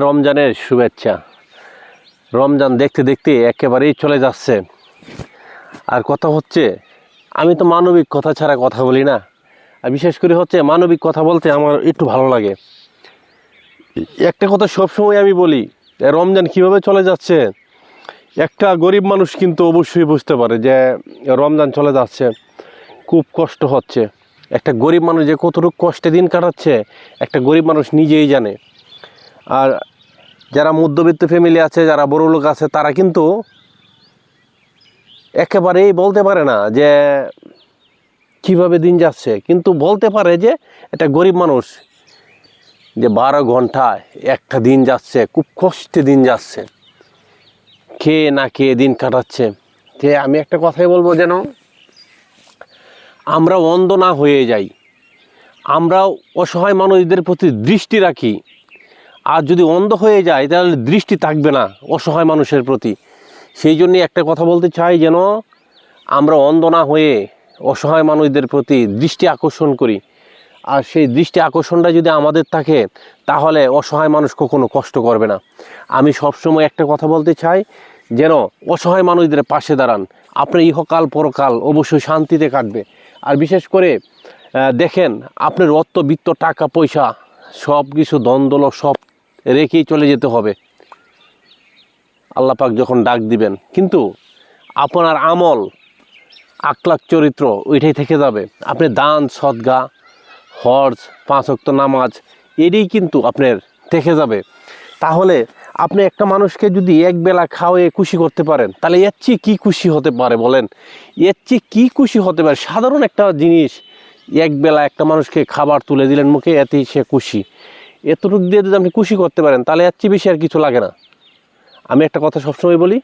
রমজানের শুভেচ্ছা। রমজান দেখতে দেখতে একেবারেই চলে যাচ্ছে। আর কথা হচ্ছে, আমি তো মানবিক কথা ছাড়া কথা বলি না। আর বিশেষ করে হচ্ছে মানবিক কথা বলতে আমার একটু ভালো লাগে। একটা কথা সবসময় আমি বলি, রমজান কিভাবে চলে যাচ্ছে একটা গরিব মানুষ কিন্তু অবশ্যই বুঝতে পারে যে রমজান চলে যাচ্ছে, খুব কষ্ট হচ্ছে। একটা গরিব মানুষ যে কতটুকু কষ্টে দিন কাটাচ্ছে একটা গরিব মানুষ নিজেই জানে। আর যারা মধ্যবিত্ত ফ্যামিলি আছে, যারা বড় লোক আছে, তারা কিন্তু একেবারেই বলতে পারে না যে কিভাবে দিন যাচ্ছে, কিন্তু বলতে পারে যে একটা গরিব মানুষ যে 12 ঘন্টায় একটা দিন যাচ্ছে, খুব কষ্টে দিন যাচ্ছে, খেয়ে না খেয়ে দিন কাটাচ্ছে। যে আমি একটা কথাই বলবো, যেন আমরা অন্ধ না হয়ে যাই, আমরা অসহায় মানুষদের প্রতি দৃষ্টি রাখি। আর যদি অন্ধ হয়ে যায় তাহলে দৃষ্টি থাকবে না অসহায় মানুষের প্রতি। সেই জন্যই একটা কথা বলতে চাই, যেন আমরা অন্ধ না হয়ে অসহায় মানুষদের প্রতি দৃষ্টি আকর্ষণ করি। আর সেই দৃষ্টি আকর্ষণটা যদি আমাদের থাকে, তাহলে অসহায় মানুষ কখনো কষ্ট করবে না। আমি সবসময় একটা কথা বলতে চাই, যেন অসহায় মানুষদের পাশে দাঁড়ান। আপনার ইহকাল পরকাল অবশ্যই শান্তিতে কাটবে। আর বিশেষ করে দেখেন, আপনার অর্থ বিত্ত টাকা পয়সা সব কিছু দ্বন্দ্ব সব রেখেই চলে যেতে হবে আল্লাহ পাক যখন ডাক দিবেন, কিন্তু আপনার আমল আখলাক চরিত্র ওইটাই থেকে যাবে। আপনি দান সদগা হজ 5 ওয়াক্ত নামাজ এটাই কিন্তু আপনার থেকে যাবে। তাহলে আপনি একটা মানুষকে যদি একবেলা খাওয়ায়ে খুশি করতে পারেন, তাহলে এর চেয়ে কী খুশি হতে পারে বলেন? এর চেয়ে কী খুশি হতে পারে? সাধারণ একটা জিনিস, একবেলা একটা মানুষকে খাবার তুলে দিলেন মুখে, এতেই সে খুশি। এতটুকু দিয়ে যদি আপনি খুশি করতে পারেন, তাহলে এর চেয়ে বেশি আর কিছু লাগে না। আমি একটা কথা সবসময় বলি,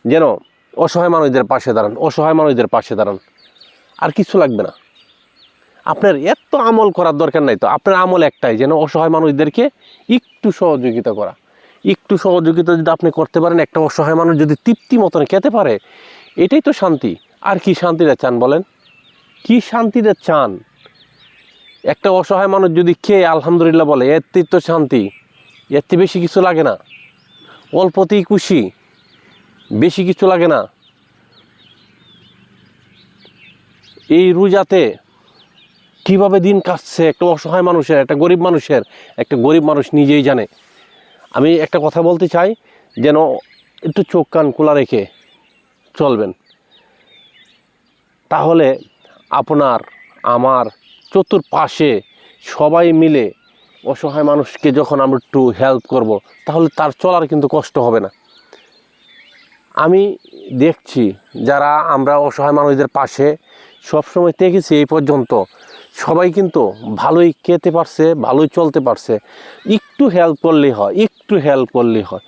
যেন অসহায় মানুষদের পাশে দাঁড়ান, অসহায় মানুষদের পাশে দাঁড়ান, আর কিছু লাগবে না। আপনার এত আমল করার দরকার নাই তো। আপনার আমল একটাই, যেন অসহায় মানুষদেরকে একটু সহযোগিতা করা। একটু সহযোগিতা যদি আপনি করতে পারেন, একটা অসহায় মানুষ যদি তৃপ্তি মতন খেতে পারে, এটাই তো শান্তি। আর কি শান্তিটা চান বলেন? কি শান্তিটা চান? একটা অসহায় মানুষ যদি খেয়ে আলহামদুলিল্লাহ বলে, এর তো শান্তি। এর থেকে বেশি কিছু লাগে না। অল্পতেই খুশি, বেশি কিছু লাগে না। এই রোজাতে কিভাবে দিন কাটছে একটা অসহায় মানুষের, একটা গরিব মানুষের, একটা গরিব মানুষ নিজেই জানে। আমি একটা কথা বলতে চাই, যেন একটু চোখ কান খোলা রেখে চলবেন। তাহলে আপনার আমার চতুর্পাশে সবাই মিলে অসহায় মানুষকে যখন আমরা একটু হেল্প করব, তাহলে তার চলার কিন্তু কষ্ট হবে না। আমি দেখছি যারা আমরা অসহায় মানুষদের পাশে সবসময় থেকেছি এই পর্যন্ত, সবাই কিন্তু ভালোই খেতে পারছে, ভালোই চলতে পারছে। একটু হেল্প করলেই হয়, একটু হেল্প করলেই হয়।